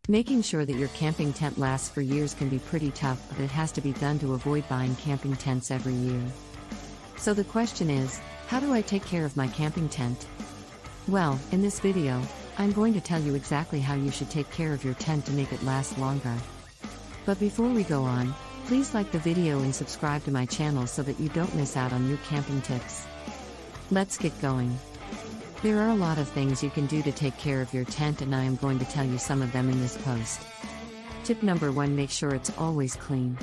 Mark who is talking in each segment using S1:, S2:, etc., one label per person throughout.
S1: Making sure that your camping tent lasts for years can be pretty tough, but it has to be done to avoid buying camping tents every year. So the question is, how do I take care of my camping tent? Well, in this video, I'm going to tell you exactly how you should take care of your tent to make it last longer. But before we go on, please like the video and subscribe to my channel so that you don't miss out on new camping tips. Let's get going. There are a lot of things you can do to take care of your tent, and I am going to tell you some of them in this post. Tip number 1: make sure it's always clean.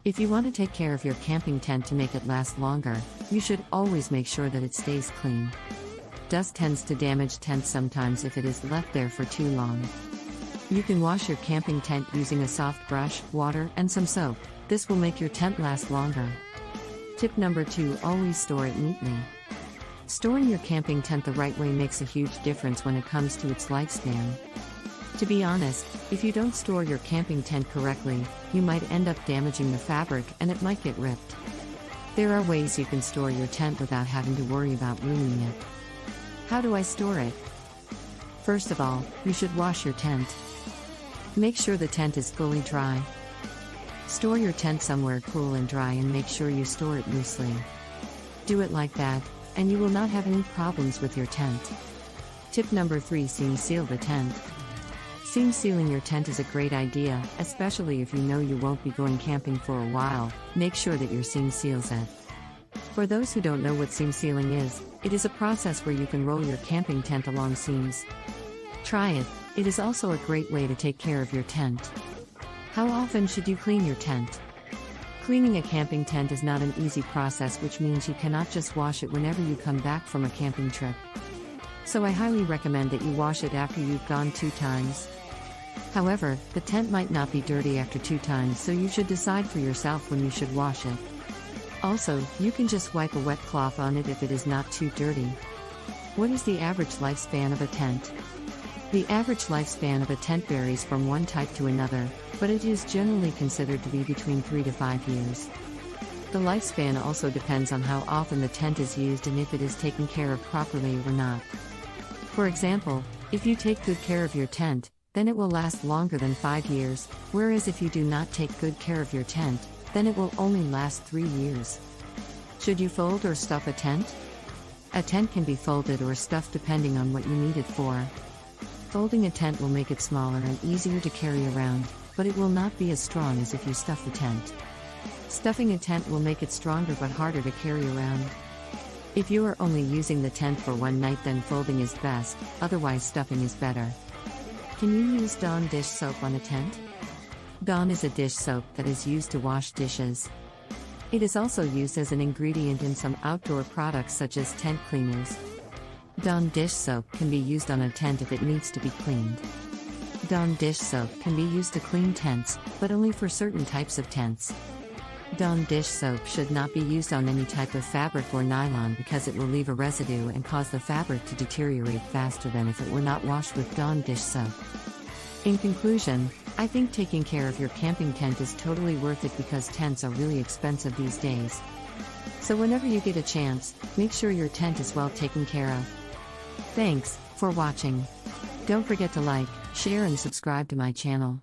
S1: If you want to take care of your camping tent to make it last longer, you should always make sure that it stays clean. Dust tends to damage tents sometimes if it is left there for too long. You can wash your camping tent using a soft brush, water, and some soap. This will make your tent last longer. Tip number 2: always store it neatly. Storing your camping tent the right way makes a huge difference when it comes to its lifespan. To be honest, if you don't store your camping tent correctly, you might end up damaging the fabric and it might get ripped. There are ways you can store your tent without having to worry about ruining it. How do I store it? First of all, you should wash your tent. Make sure the tent is fully dry. Store your tent somewhere cool and dry and make sure you store it loosely. Do it like that, and you will not have any problems with your tent. Tip number 3: seam seal the tent. Seam sealing your tent is a great idea, especially if you know you won't be going camping for a while. Make sure that your seam seals it. For those who don't know what seam sealing is, it is a process where you can roll your camping tent along seams. Try it. It is also a great way to take care of your tent. How often should you clean your tent? Cleaning a camping tent is not an easy process, which means you cannot just wash it whenever you come back from a camping trip. So I highly recommend that you wash it after you've gone 2 times. However, the tent might not be dirty after 2 times, so you should decide for yourself when you should wash it. Also, you can just wipe a wet cloth on it if it is not too dirty. What is the average lifespan of a tent? The average lifespan of a tent varies from one type to another, but it is generally considered to be between 3 to 5 years. The lifespan also depends on how often the tent is used and if it is taken care of properly or not. For example, if you take good care of your tent, then it will last longer than 5 years, whereas if you do not take good care of your tent, then it will only last 3 years. Should you fold or stuff a tent? A tent can be folded or stuffed depending on what you need it for. Folding a tent will make it smaller and easier to carry around, but it will not be as strong as if you stuff the tent. Stuffing a tent will make it stronger but harder to carry around. If you are only using the tent for one night, then folding is best, otherwise stuffing is better. Can you use Dawn dish soap on a tent? Dawn is a dish soap that is used to wash dishes. It is also used as an ingredient in some outdoor products such as tent cleaners. Dawn dish soap can be used on a tent if it needs to be cleaned. Dawn dish soap can be used to clean tents, but only for certain types of tents. Dawn dish soap should not be used on any type of fabric or nylon because it will leave a residue and cause the fabric to deteriorate faster than if it were not washed with Dawn dish soap. In conclusion, I think taking care of your camping tent is totally worth it because tents are really expensive these days. So whenever you get a chance, make sure your tent is well taken care of. Thanks for watching. Don't forget to like, share and subscribe to my channel.